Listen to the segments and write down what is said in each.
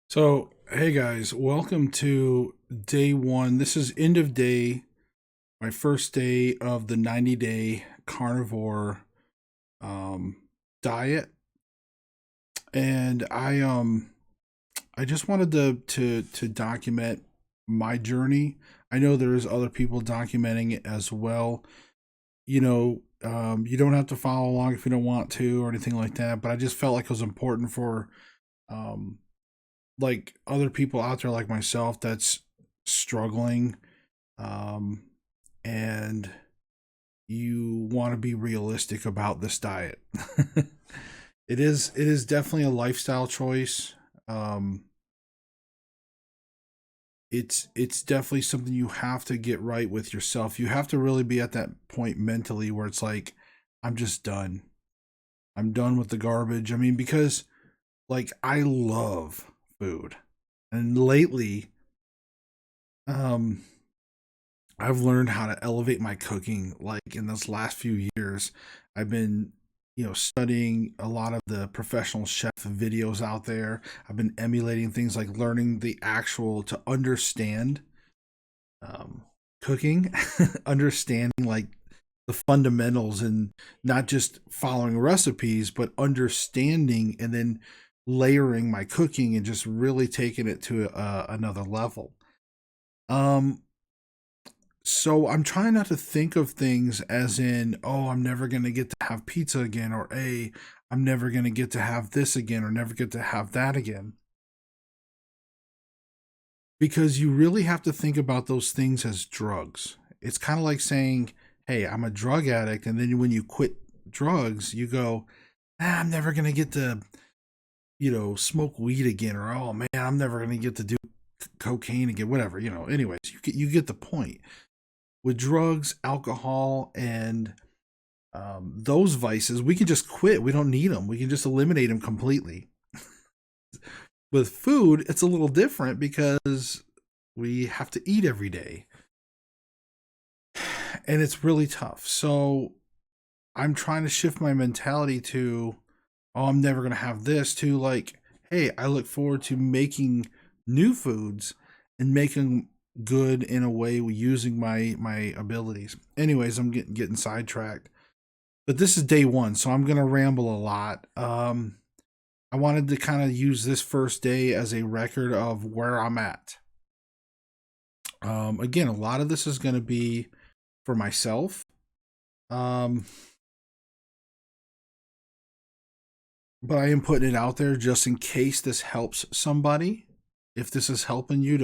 So, hey guys, welcome to day one. This is end of day, my first day of the 90-day carnivore um, diet, and I just wanted to document my journey. I know there's other people documenting it as well. You don't have to follow along if you don't want to or anything like that. But I just felt like it was important for um, like other people out there like myself that's struggling, um and you want to be realistic about this diet. It is definitely a lifestyle choice. um it's definitely something you have to get right with yourself. You have to really be at that point mentally where it's like, I'm just done. I'm done with the garbage. I mean, because like I love food, and lately um I've learned how to elevate my cooking. Like in this last few years, I've been, studying a lot of the professional chef videos out there. I've been emulating things like learning the actual to understand um, cooking, understanding like the fundamentals, and not just following recipes, but understanding and then layering my cooking and just really taking it to another level. Um, So I'm trying not to think of things as in, oh, I'm never going to get to have pizza again, or I'm never going to get to have this again, or never get to have that again. Because you really have to think about those things as drugs. It's kind of like saying, hey, I'm a drug addict. And then when you quit drugs, you go, I'm never going to get to, smoke weed again, or, oh man, I'm never going to get to do cocaine again, whatever, anyways, you get the point. With drugs, alcohol, and those vices, we can just quit. We don't need them. We can just eliminate them completely. With food, it's a little different because we have to eat every day, and it's really tough. So I'm trying to shift my mentality to, oh, I'm never going to have this, to like, hey, I look forward to making new foods and making good in a way using my abilities. Anyways, I'm getting sidetracked. But this is day one, so I'm gonna ramble a lot. I wanted to kind of use this first day as a record of where I'm at. Again, a lot of this is gonna be for myself. Um, but I am putting it out there just in case this helps somebody. If this is helping you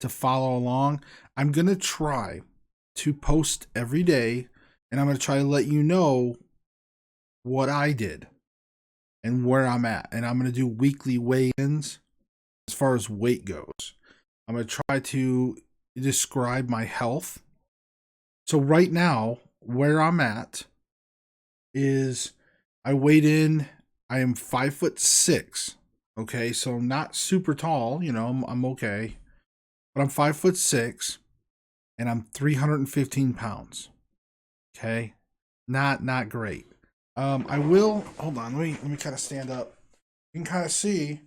to follow along, I'm gonna try to post every day, and I'm gonna try to let you know what I did and where I'm at. And I'm going to do weekly weigh ins as far as weight goes. I'm going to try to describe my health. So, right now, where I'm at is I weighed in, I am 5'6". Okay, so I'm not super tall, I'm okay. But I'm 5'6", and I'm 315 pounds. Okay, not great. I will hold on. Let me kind of stand up. You can kind of see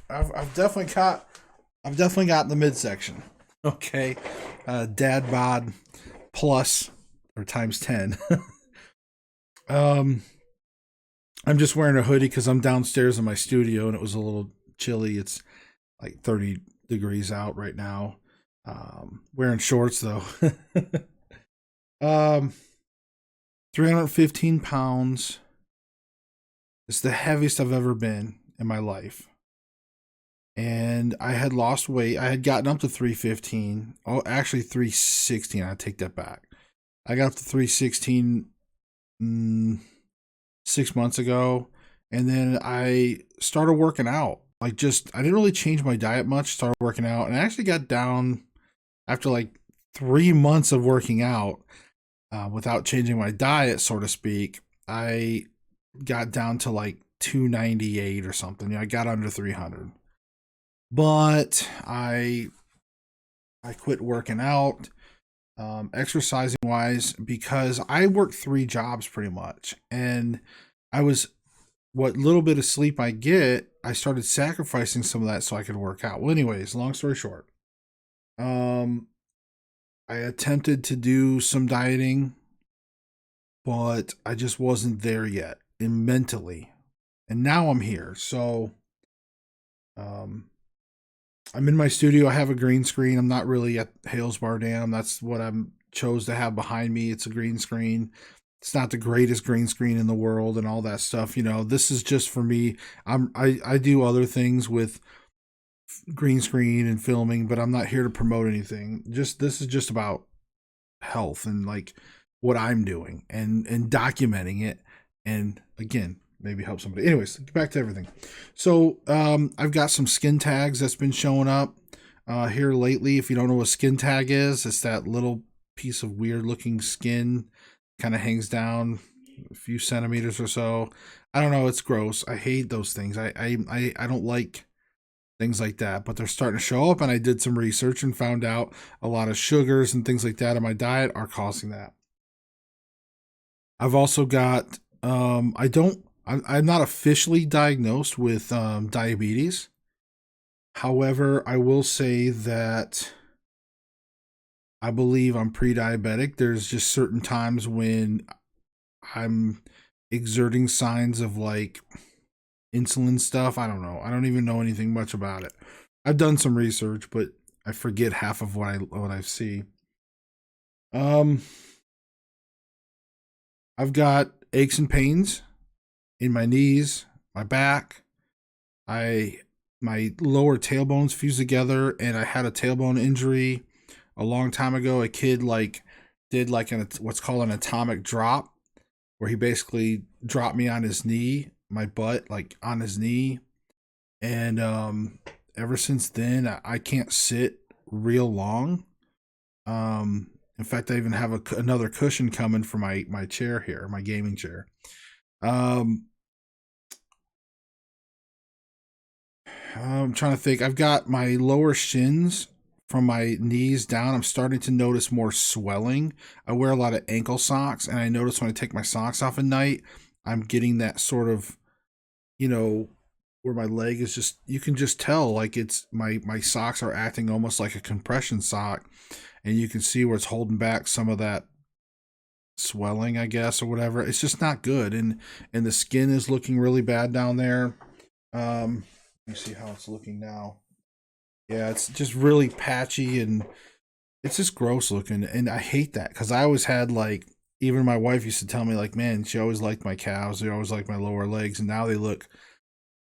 I've definitely got the midsection. Okay, dad bod plus or times 10. um, I'm just wearing a hoodie because I'm downstairs in my studio and it was a little chilly. It's like 30 degrees out right now. Wearing shorts though. um, 315 pounds. It's the heaviest I've ever been in my life. And I had lost weight. I had gotten up to 315. Oh, actually 316. I take that back. I got up to 316 mm, 6 months ago, and then I started working out. Like, just I didn't really change my diet much. Started working out, and I actually got down after like 3 months of working out without changing my diet, so to speak. I got down to like 298 or something. I got under 300. But I quit working out, exercising wise, because I worked 3 jobs pretty much, and I was what little bit of sleep I get, I started sacrificing some of that so I could work out. Well, anyways, long story short, um, I attempted to do some dieting, but I just wasn't there yet, and mentally. And now I'm here. So, um, I'm in my studio. I have a green screen. I'm not really at Hales Bar Dam. That's what I'm chose to have behind me. It's a green screen. It's not the greatest green screen in the world and all that stuff. This is just for me. I do other things with green screen and filming, but I'm not here to promote anything. Just this is just about health and like what I'm doing and documenting it, and again, maybe help somebody. Anyways, get back to everything. So I've got some skin tags that's been showing up here lately. If you don't know what skin tag is, it's that little piece of weird looking skin, kind of hangs down a few centimeters or so. I don't know, it's gross. I hate those things. I don't like things like that, but they're starting to show up, and I did some research and found out a lot of sugars and things like that in my diet are causing that. I've also got I'm not officially diagnosed with diabetes. However, I will say that I believe I'm pre-diabetic. There's just certain times when I'm exerting signs of like insulin stuff. I don't know. I don't even know anything much about it. I've done some research, but I forget half of what I see. Um, I've got aches and pains in my knees, my back. I my lower tailbones fused together, and I had a tailbone injury a long time ago. A kid like did like what's called an atomic drop, where he basically dropped me on his knee, my butt like on his knee, and ever since then I can't sit real long. In fact, I even have another cushion coming for my chair here, my gaming chair. Um, I'm trying to think. I've got my lower shins from my knees down. I'm starting to notice more swelling. I wear a lot of ankle socks, and I notice when I take my socks off at night, I'm getting that sort of, you know, where my leg is just, you can just tell like it's my socks are acting almost like a compression sock, and you can see where it's holding back some of that swelling, I guess, or whatever. It's just not good, and the skin is looking really bad down there. Let me see how it's looking now. Yeah, it's just really patchy, and it's just gross looking, and I hate that because I always had like, even my wife used to tell me like, man, she always liked my calves, they always liked my lower legs, and now they look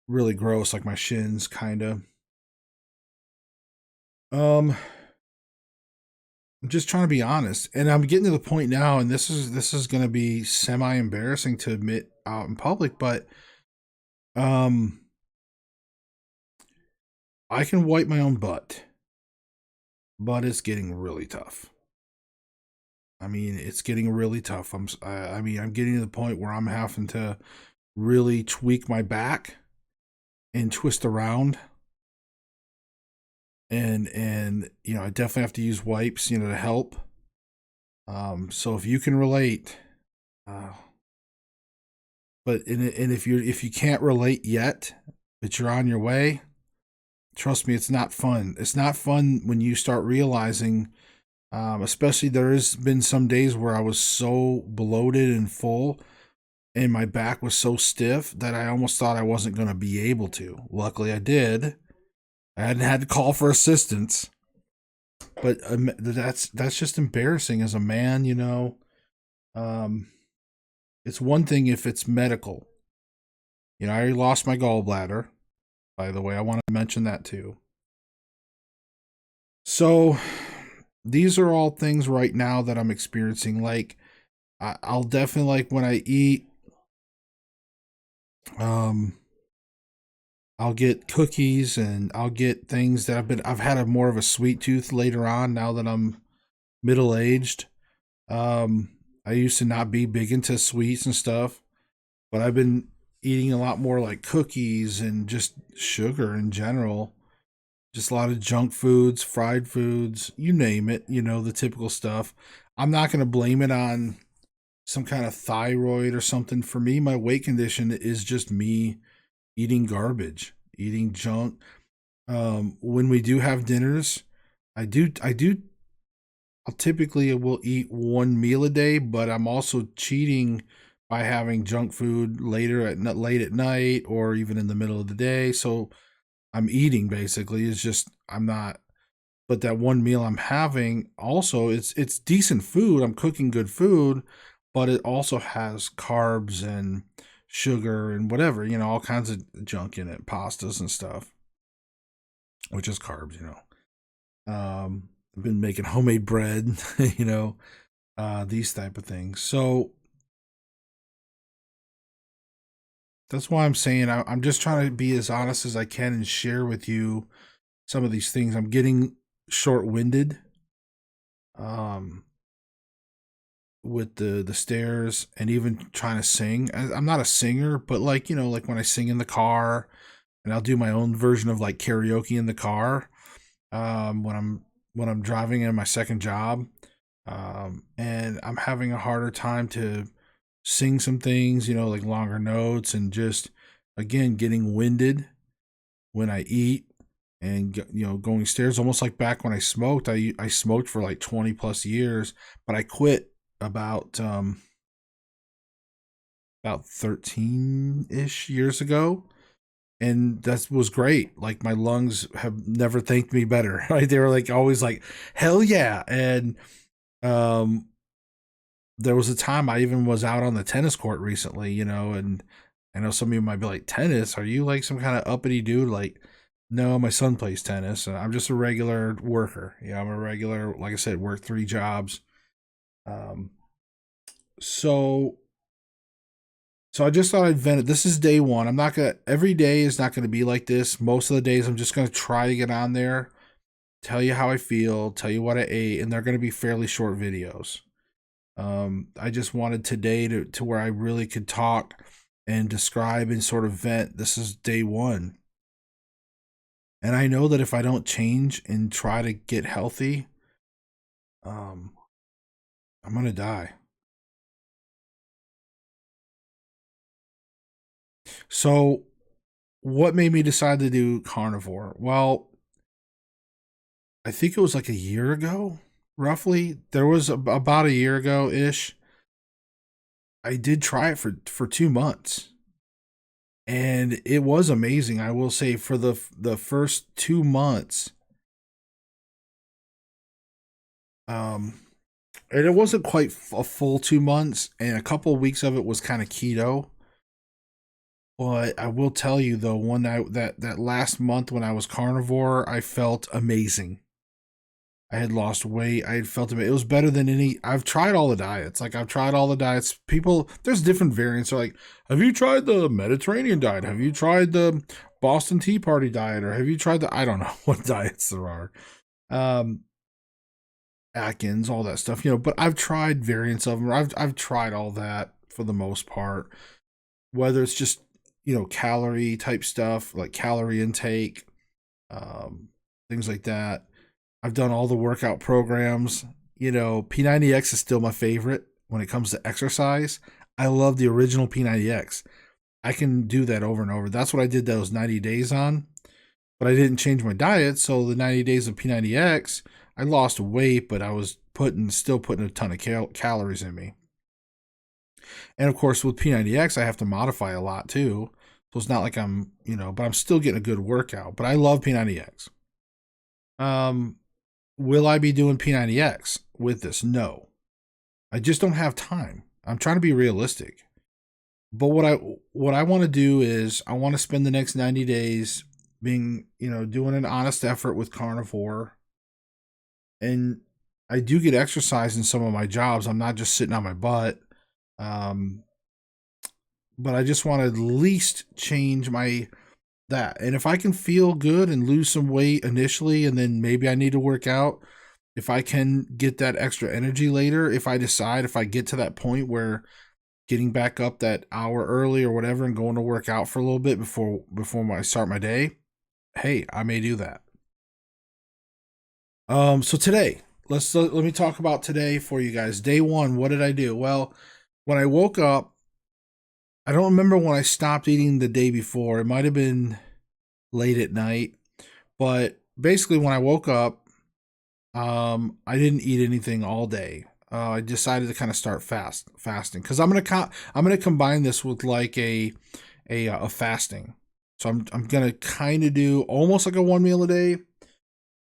really gross, like my shins, kind of. Um, I'm just trying to be honest, and I'm getting to the point now, and this is going to be semi embarrassing to admit out in public, but um, I can wipe my own butt, but it's getting really tough. I mean, it's getting really tough. I mean, I'm getting to the point where I'm having to really tweak my back and twist around, and I definitely have to use wipes, to help. So if you can relate, uh, and if you can't relate yet, but you're on your way, trust me, it's not fun. It's not fun when you start realizing. Especially there has been some days where I was so bloated and full, and my back was so stiff that I almost thought I wasn't going to be able to. Luckily, I did. I hadn't had to call for assistance, but that's just embarrassing as a man. Um, it's one thing if it's medical. I already lost my gallbladder. By the way, I want to mention that too. So these are all things right now that I'm experiencing. Like I'll definitely like when I eat. Um, I'll get cookies and I'll get things that I've had a more of a sweet tooth later on now that I'm middle aged. Um, I used to not be big into sweets and stuff, but I've been eating a lot more like cookies and just sugar in general. Just a lot of junk foods, fried foods, you name it, the typical stuff. I'm not going to blame it on some kind of thyroid or something. For me, my weight condition is just me eating garbage. eating junk. When we do have dinners, I'll typically will eat one meal a day, but I'm also cheating by having junk food late at night or even in the middle of the day. So I'm eating basically. It's just I'm not. But that one meal I'm having also it's decent food. I'm cooking good food, but it also has carbs and sugar and whatever, all kinds of junk in it, pastas and stuff, which is carbs. I've been making homemade bread, you know, these type of things. So that's why I'm saying I'm just trying to be as honest as I can and share with you some of these things. I'm getting short winded um, with the stairs and even trying to sing. I'm not a singer, but like like when I sing in the car, and I'll do my own version of like karaoke in the car when I'm driving in my second job, and I'm having a harder time to sing some things, like longer notes, and just again getting winded when I eat, and going stairs almost like back when I smoked. I smoked for like 20 plus years, but I quit about 13-ish years ago, and that was great. Like my lungs have never thanked me better. Right? They were like always like hell yeah. And um there was a time I even was out on the tennis court recently, and I know some of you might be like, tennis? Are you like some kind of uppity dude? Like, no, my son plays tennis, and I'm just a regular worker. Yeah, I'm a regular, like I said, work 3 jobs. Um, so so I just thought I'd vent it. This is day one. I'm not gonna every day is not gonna be like this. Most of the days I'm just gonna try to get on there, tell you how I feel, tell you what I ate, and they're gonna be fairly short videos. I just wanted today to where I really could talk and describe and sort of vent. This is day one. And I know that if I don't change and try to get healthy, um, I'm gonna die. So what made me decide to do carnivore? Well, I think it was like a year ago, roughly. There was about a year ago ish. I did try it for 2 months, and it was amazing. I will say for the first 2 months, um, and it wasn't quite a full 2 months, and a couple of weeks of it was kind of keto. But I will tell you though, that last month when I was carnivore, I felt amazing. I had lost weight. I had felt it. It was better than any. I've tried all the diets. Like I've tried all the diets. People, there's different variants. They're like, have you tried the Mediterranean diet? Have you tried the Boston Tea Party diet? Or have you tried the? I don't know what diets there are. Um, Atkins, all that stuff. But I've tried variants of them. I've tried all that for the most part. Whether it's just calorie type stuff like calorie intake, um, things like that. I've done all the workout programs. P90X is still my favorite when it comes to exercise. I love the original P90X. I can do that over and over. That's what I did those 90 days on, but I didn't change my diet. So the 90 days of P90X, I lost weight, but I was still putting a ton of calories in me. And of course, with P90X, I have to modify a lot too. So it's not like but I'm still getting a good workout. But I love P90X. Will I be doing P90X with this? No. I just don't have time. I'm trying to be realistic. But what I want to do is I want to spend the next 90 days being, doing an honest effort with carnivore. And I do get exercise in some of my jobs. I'm not just sitting on my butt. Um, but I just want to at least change that. And if I can feel good and lose some weight initially, and then maybe I need to work out, if I can get that extra energy later, if I get to that point where getting back up that hour early or whatever and going to work out for a little bit before I start my day, hey, I may do that. So today, let me talk about today for you guys. Day one, what did I do? Well, when I woke up, I don't remember when I stopped eating the day before. It might have been late at night. But basically, when I woke up, I didn't eat anything all day. I decided to kind of start fasting because I'm gonna combine this with like a fasting. So I'm gonna kind of do almost like a one meal a day.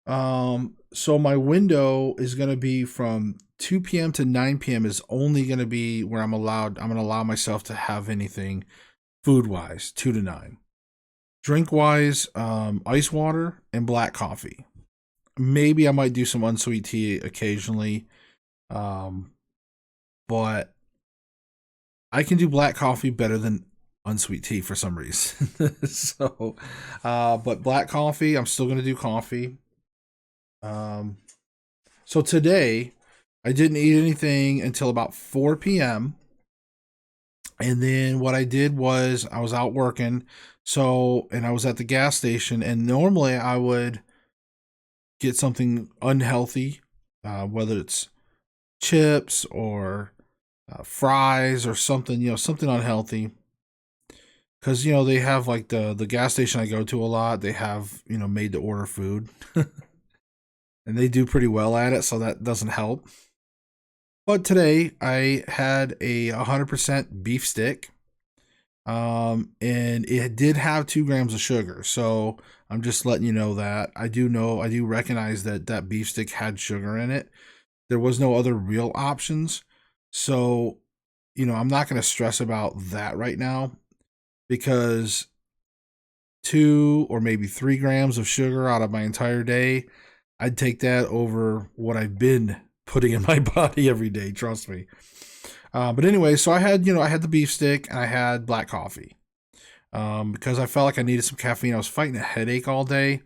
So my window is gonna be from 2 p.m. to 9 p.m. is only gonna be where I'm gonna allow myself to have anything food wise, 2 to 9. Drink wise, ice water and black coffee. Maybe I might do some unsweet tea occasionally, um, but I can do black coffee better than unsweet tea for some reason. So, but black coffee, I'm still gonna do coffee. Um, so today, I didn't eat anything until about 4 p.m. And then what I did was I was out working, and I was at the gas station, and normally I would get something unhealthy, whether it's chips or fries or something, something unhealthy. Because they have like the gas station I go to a lot. They have made to order food, and they do pretty well at it, so that doesn't help. But today I had a 100% beef stick, and it did have 2 grams of sugar. So I'm just letting you know that I do recognize that that beef stick had sugar in it. There was no other real options, so I'm not going to stress about that right now because 2 or maybe 3 grams of sugar out of my entire day, I'd take that over what I've been putting in my body every day. Trust me. But anyway, so I had the beef stick and I had black coffee because I felt like I needed some caffeine. I was fighting a headache all day.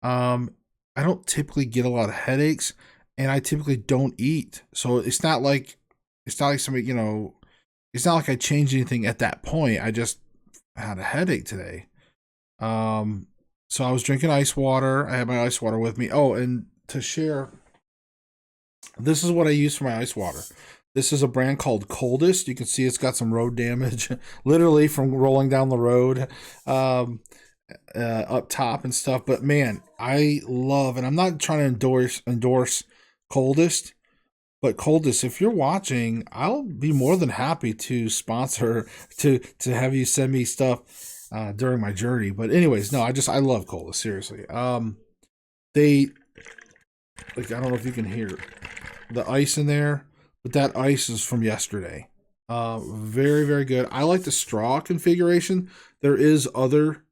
Um, I don't typically get a lot of headaches, and I typically don't eat, so it's not like somebody it's not like I changed anything at that point. I just had a headache today. Um, so I was drinking ice water. I had my ice water with me. Oh, and to share, this is what I use for my ice water. This is a brand called Coldest. You can see it's got some road damage, literally from rolling down the road, um, up top and stuff. But man, I love, and I'm not trying to endorse Coldest, but Coldest, if you're watching, I'll be more than happy to sponsor to have you send me stuff during my journey. But anyways, no, I love Coldest, seriously. They like, I don't know if you can hear the ice in there, but that ice is from yesterday. Very, very good. I like the straw configuration. There is other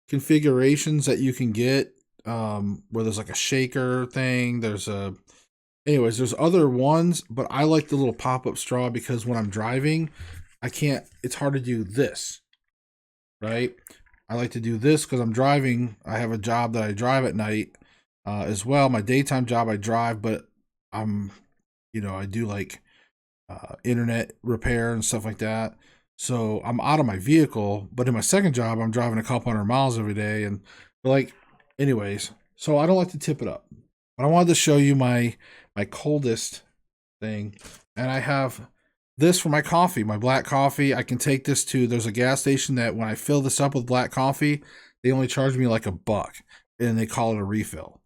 configurations that you can get, where there's like a shaker thing. There's other ones, but I like the little pop-up straw because when I'm driving, it's hard to do this, right? I like to do this because I'm driving. I have a job that I drive at night, as well. My daytime job, I drive, but I'm, I do like internet repair and stuff like that. So I'm out of my vehicle, but in my second job, I'm driving a couple hundred miles every day. And like, anyways, so I don't like to tip it up, but I wanted to show you my Coldest thing. And I have this for my coffee, my black coffee. I can take this to, there's a gas station that when I fill this up with black coffee, they only charge me like $1 and they call it a refill.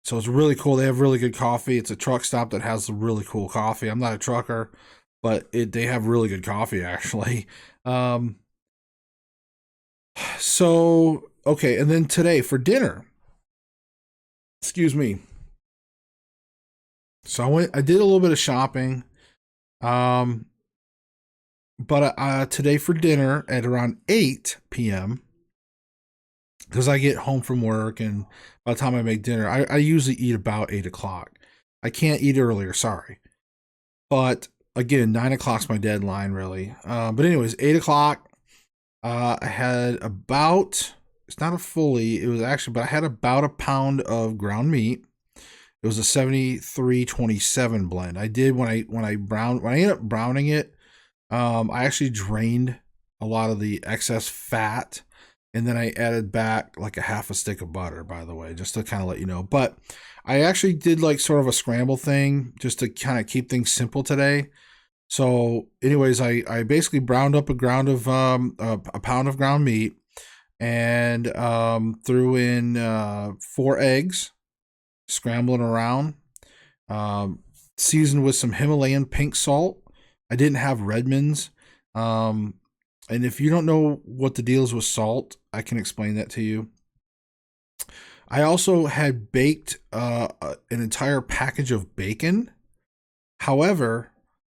So it's really cool. They have really good coffee. It's a truck stop that has really cool coffee. I'm not a trucker, but they have really good coffee actually. Um, so okay, and then today for dinner, excuse me. So I did a little bit of shopping. Um, but today for dinner at around 8 p.m. because I get home from work and by the time I make dinner, I usually eat about 8 o'clock. I can't eat earlier, sorry. But again, 9 o'clock's my deadline, really. But anyways, 8 o'clock. I had about, it's not a fully, it was actually, but I had about a pound of ground meat. It was a 73-27 blend. I did when I ended up browning it. I actually drained a lot of the excess fat, and then I added back like a half a stick of butter, by the way, just to kind of let you know. But I actually did like sort of a scramble thing just to kind of keep things simple today. So, anyways, I basically browned up a pound of ground meat. and threw in 4 eggs, scrambling around, um, seasoned with some Himalayan pink salt. I didn't have Redmond's. Um, and if you don't know what the deal is with salt, I can explain that to you. I also had baked an entire package of bacon. However,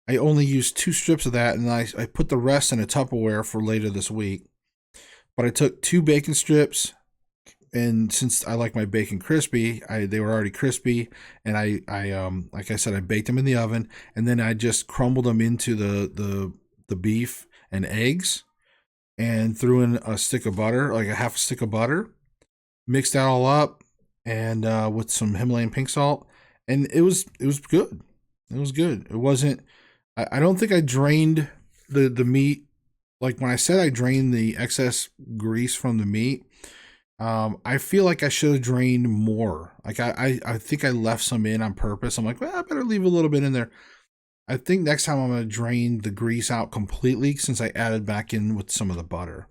I only used 2 strips of that, and I put the rest in a Tupperware for later this week. But I took 2 bacon strips, and since I like my bacon crispy, they were already crispy, and I like I said, I baked them in the oven, and then I just crumbled them into the beef and eggs, and threw in a stick of butter, like a half a stick of butter, mixed that all up, and with some Himalayan pink salt, and it was good. It was good. It wasn't. I don't think I drained the meat. Like when I said I drained the excess grease from the meat, I feel like I should have drained more. Like I think I left some in on purpose. I'm like, well, I better leave a little bit in there. I think next time I'm gonna drain the grease out completely since I added back in with some of the butter,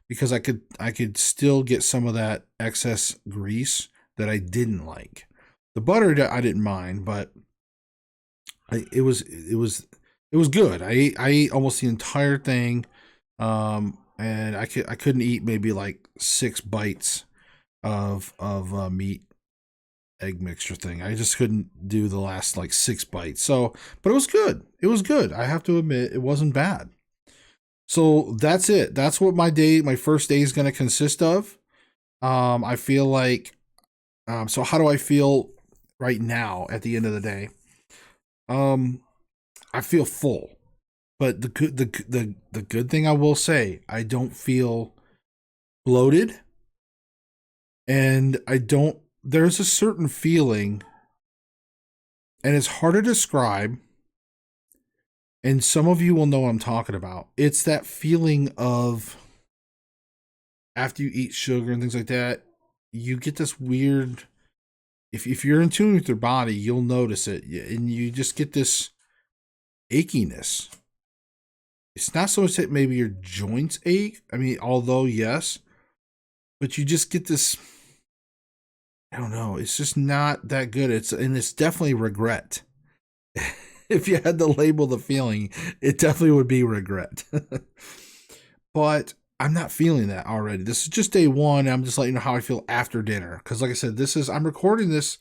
because I could still get some of that excess grease that I didn't like. The butter I didn't mind, but it was good. I ate almost the entire thing, and I couldn't eat maybe like 6 bites of meat egg mixture thing. I just couldn't do the last like 6 bites. So, but it was good. It was good. I have to admit, it wasn't bad. So that's it. That's what my first day is going to consist of. I feel like, so how do I feel right now at the end of the day? Um, I feel full, but the good thing I will say, I don't feel bloated, and I don't. There's a certain feeling, and it's hard to describe. And some of you will know what I'm talking about. It's that feeling of after you eat sugar and things like that, you get this weird. If you're in tune with your body, you'll notice it, and you just get this achiness. It's not so much that maybe your joints ache. I mean, although yes, but you just get this. I don't know. It's just not that good. It's definitely regret. If you had to label the feeling, it definitely would be regret. But I'm not feeling that already. This is just day one. I'm just letting you know how I feel after dinner. Because, like I said, I'm recording this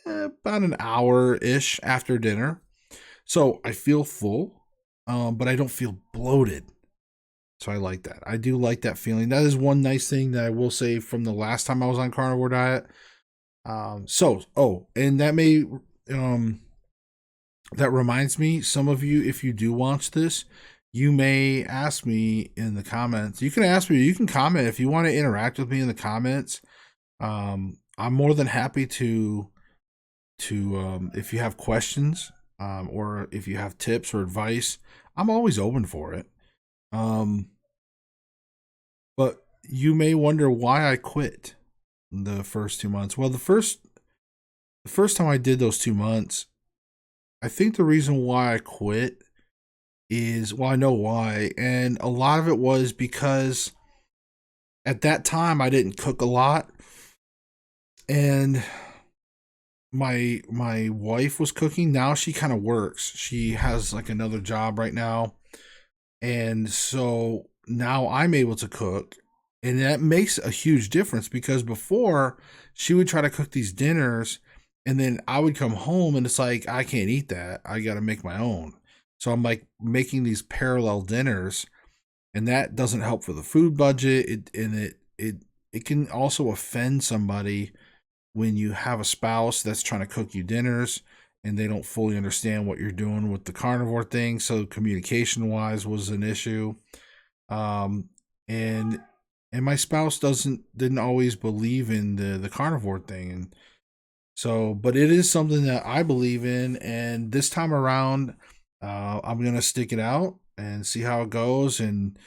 about an hour ish after dinner. So I feel full, but I don't feel bloated. So I like that. I do like that feeling. That is one nice thing that I will say from the last time I was on carnivore diet. And um, that reminds me, some of you, if you do watch this, you may ask me in the comments. You can ask me, you can comment if you want to interact with me in the comments. I'm more than happy to if you have questions, or if you have tips or advice, I'm always open for it. Um, but you may wonder why I quit the first 2 months. Well, the first time I did those 2 months, I think the reason why I quit is, well, I know why, and a lot of it was because at that time I didn't cook a lot, and my wife was cooking. Now she kind of works. She has like another job right now, and so now I'm able to cook, and that makes a huge difference because before she would try to cook these dinners, and then I would come home and it's like I can't eat that. I got to make my own. So I'm like making these parallel dinners, and that doesn't help for the food budget. It can also offend somebody when you have a spouse that's trying to cook you dinners and they don't fully understand what you're doing with the carnivore thing. So communication wise was an issue. Um, and and my spouse didn't always believe in the carnivore thing, and so, but it is something that I believe in, and this time around, I'm gonna stick it out and see how it goes. And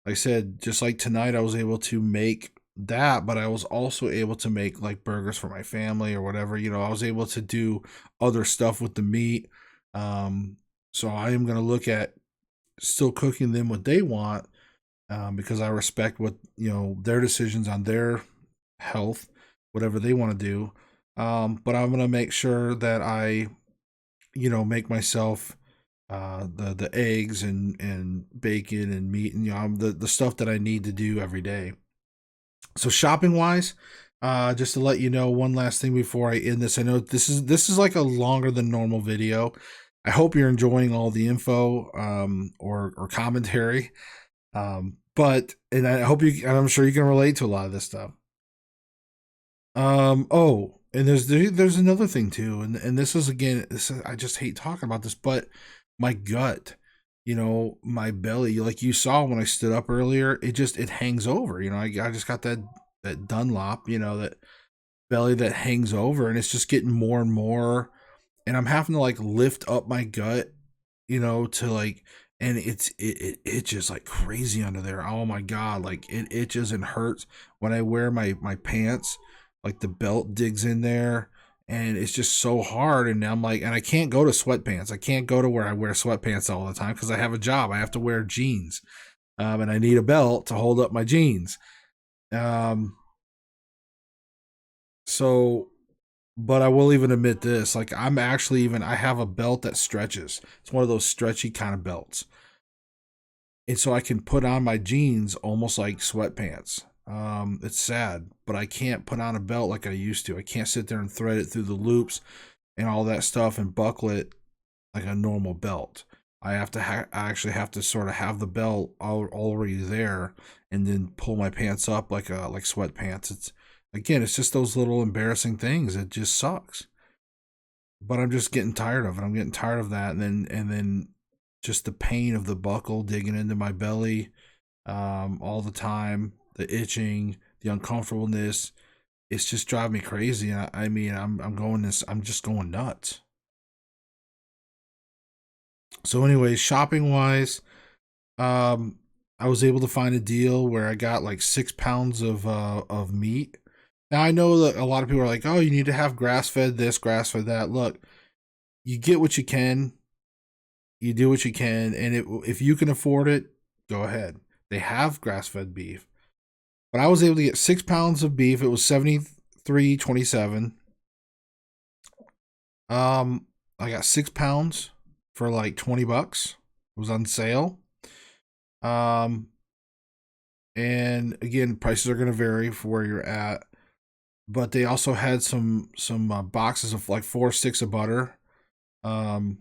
like I said, just like tonight, I was able to make that, but I was also able to make like burgers for my family or whatever. I was able to do other stuff with the meat. Um, so I am gonna look at still cooking them what they want, because I respect what, their decisions on their health, whatever they want to do. But I'm gonna make sure that I, make myself the eggs and bacon and meat, and the stuff that I need to do every day. So shopping wise, just to let you know one last thing before I end this. I know this is like a longer than normal video. I hope you're enjoying all the info, or commentary. But and I hope you and I'm sure you can relate to a lot of this stuff. Oh, and there's another thing too, and this is again, I just hate talking about this, but my gut, my belly, like you saw when I stood up earlier, it hangs over. I just got that Dunlop, that belly that hangs over, and it's just getting more and more, and I'm having to like lift up my gut, to like, and it's just like crazy under there. Oh my god, like it itches and hurts when I wear my pants, like the belt digs in there, and it's just so hard. And I'm like, and I can't go to sweatpants. I can't go to where I wear sweatpants all the time because I have a job. I have to wear jeans, and I need a belt to hold up my jeans. Um, so but I will even admit this, like I have a belt that stretches. It's one of those stretchy kind of belts. And so I can put on my jeans almost like sweatpants. It's sad, but I can't put on a belt like I used to. I can't sit there and thread it through the loops and all that stuff and buckle it like a normal belt. I actually have to sort of have the belt already there and then pull my pants up like sweatpants. It's just those little embarrassing things. It just sucks. But I'm just getting tired of it. I'm getting tired of that, and then just the pain of the buckle digging into my belly, all the time, the itching, the uncomfortableness. It's just driving me crazy. I mean, I'm just going nuts. So, anyways, shopping wise, um, I was able to find a deal where I got like 6 pounds of meat. Now I know that a lot of people are like, "Oh, you need to have grass fed this, grass fed that." Look, you get what you can, you do what you can, and if you can afford it, go ahead. They have grass fed beef, but I was able to get 6 pounds of beef. It was 73.27. I got 6 pounds for like $20. It was on sale. Um, and again, prices are going to vary for where you're at, but they also had some boxes of like 4 sticks of butter. Um,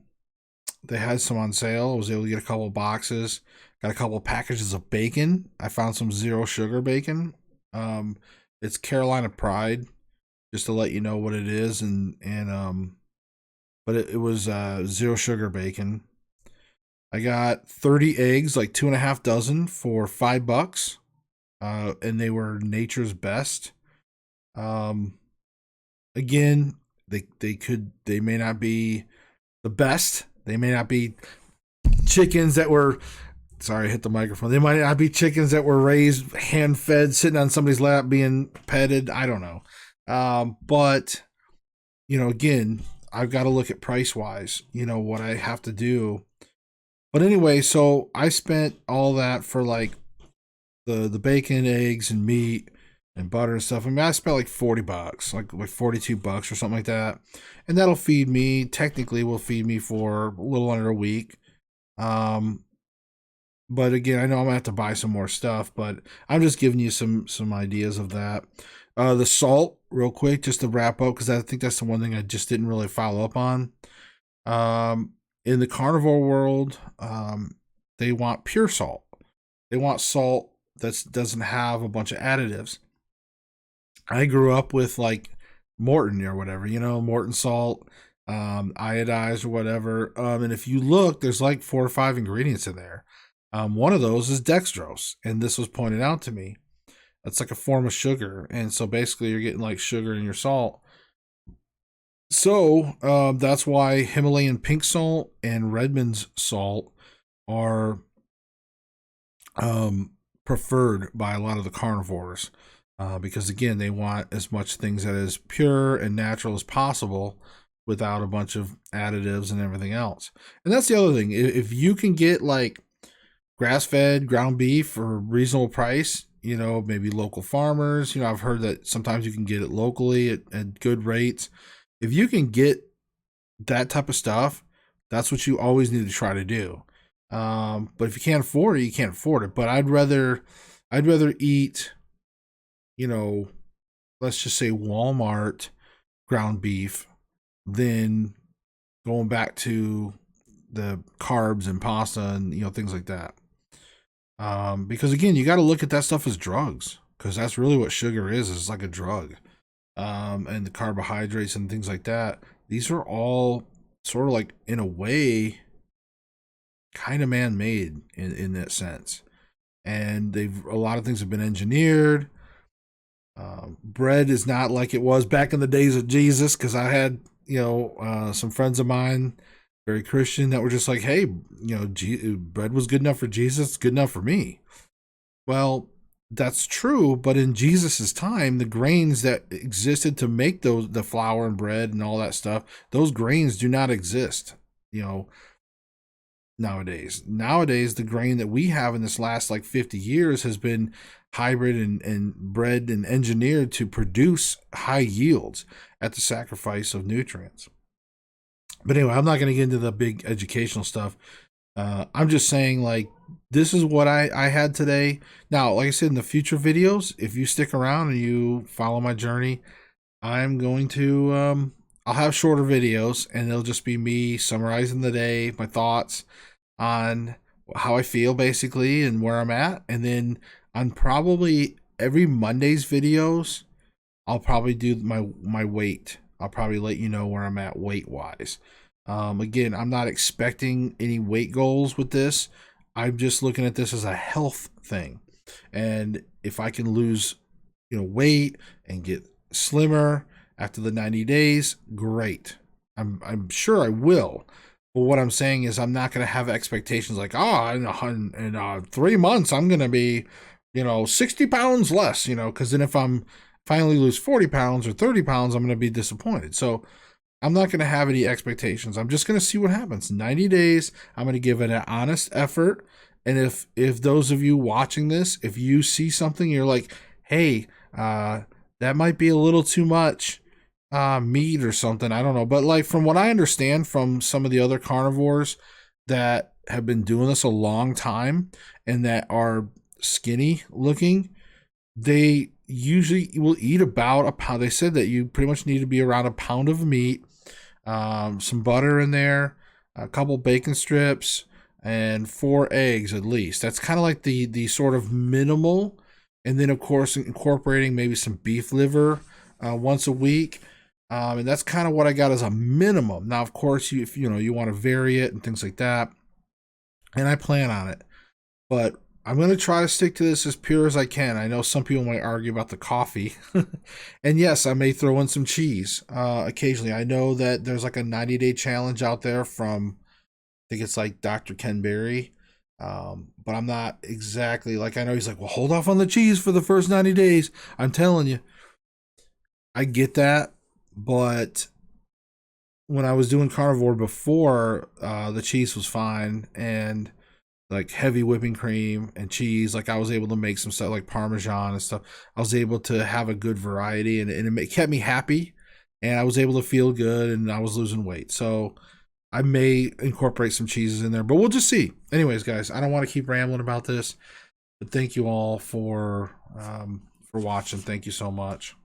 they had some on sale. I was able to get a couple of boxes. Got a couple of packages of bacon. I found some zero sugar bacon. Um, it's Carolina Pride, just to let you know what it is, and but it was zero sugar bacon. I got 30 eggs, like 2.5 dozen, for $5, and they were Nature's Best. Um, again, they may not be the best. They may not be chickens that were, sorry, I hit the microphone. They might not be chickens that were raised, hand fed, sitting on somebody's lap being petted. I don't know. But again, I've got to look at price wise, what I have to do. But anyway, so I spent all that for like the bacon, eggs, and meat and butter and stuff. I mean, I spent like $40, like $42 or something like that, and that'll feed me. Technically, will feed me for a little under a week. Um, but again, I know I'm gonna have to buy some more stuff, but I'm just giving you some ideas of that. The salt, real quick, just to wrap up, because I think that's the one thing I just didn't really follow up on. In the carnivore world, they want pure salt. They want salt that doesn't have a bunch of additives. I grew up with like Morton or whatever, Morton salt, iodized or whatever. And if you look, there's like 4 or 5 ingredients in there. One of those is dextrose, and this was pointed out to me. It's like a form of sugar, and so basically you're getting like sugar in your salt. So that's why Himalayan pink salt and Redmond's salt are preferred by a lot of the carnivores, because again, they want as much things that is pure and natural as possible without a bunch of additives and everything else. And that's the other thing. If you can get like grass-fed ground beef for a reasonable price. You know, maybe local farmers. You know, I've heard that sometimes you can get it locally at good rates. If you can get that type of stuff, that's what you always need to try to do. But if you can't afford it, you can't afford it. But I'd rather eat, you know, let's just say Walmart ground beef than going back to the carbs and pasta and things like that. Because again, you got to look at that stuff as drugs, because that's really what sugar is. It's like a drug. And the carbohydrates and things like that. These are all sort of like, in a way, kind of man-made in that sense. And a lot of things have been engineered. Bread is not like it was back in the days of Jesus, because I had some friends of mine, very Christian, that were just like, hey, bread was good enough for Jesus, good enough for me. Well, that's true, but in Jesus's time, the grains that existed to make the flour and bread and all that stuff, those grains do not exist. Nowadays. Nowadays, the grain that we have in this last like 50 years has been hybrid and bred and engineered to produce high yields at the sacrifice of nutrients. But anyway, I'm not going to get into the big educational stuff. I'm just saying, like, this is what I had today. Now, like I said, in the future videos, if you stick around and you follow my journey, I'm going to, I'll have shorter videos, and it'll just be me summarizing the day, my thoughts on how I feel, basically, and where I'm at. And then on probably every Monday's videos, I'll probably do my weight. I'll probably let you know where I'm at weight-wise. Again, I'm not expecting any weight goals with this. I'm just looking at this as a health thing. And if I can lose, weight and get slimmer after the 90 days, great. I'm sure I will. But what I'm saying is, I'm not going to have expectations like, in 3 months, I'm going to be, 60 pounds less, because then if I'm finally lose 40 pounds or 30 pounds, I'm going to be disappointed. So I'm not going to have any expectations. I'm just going to see what happens. 90 days, I'm going to give it an honest effort. And if those of you watching this, if you see something, you're like, hey, that might be a little too much meat or something, I don't know. But like, from what I understand from some of the other carnivores that have been doing this a long time and that are skinny looking, they usually will eat about a pound. They said that you pretty much need to be around a pound of meat, some butter in there, a couple bacon strips, and 4 eggs at least. That's kind of like the sort of minimal. And then, of course, incorporating maybe some beef liver once a week. And that's kind of what I got as a minimum. Now, of course, if you want to vary it and things like that, and I plan on it. But I'm going to try to stick to this as pure as I can. I know some people might argue about the coffee. And yes, I may throw in some cheese occasionally. I know that there's like a 90-day challenge out there from, I think it's like Dr. Ken Berry. But I'm not exactly, like, I know he's like, well, hold off on the cheese for the first 90 days. I'm telling you. I get that. But when I was doing carnivore before, the cheese was fine. And like heavy whipping cream and cheese, like I was able to make some stuff like Parmesan and stuff. I was able to have a good variety, and it kept me happy, and I was able to feel good, and I was losing weight. So I may incorporate some cheeses in there, but we'll just see. Anyways, guys, I don't want to keep rambling about this, but thank you all for watching. Thank you so much.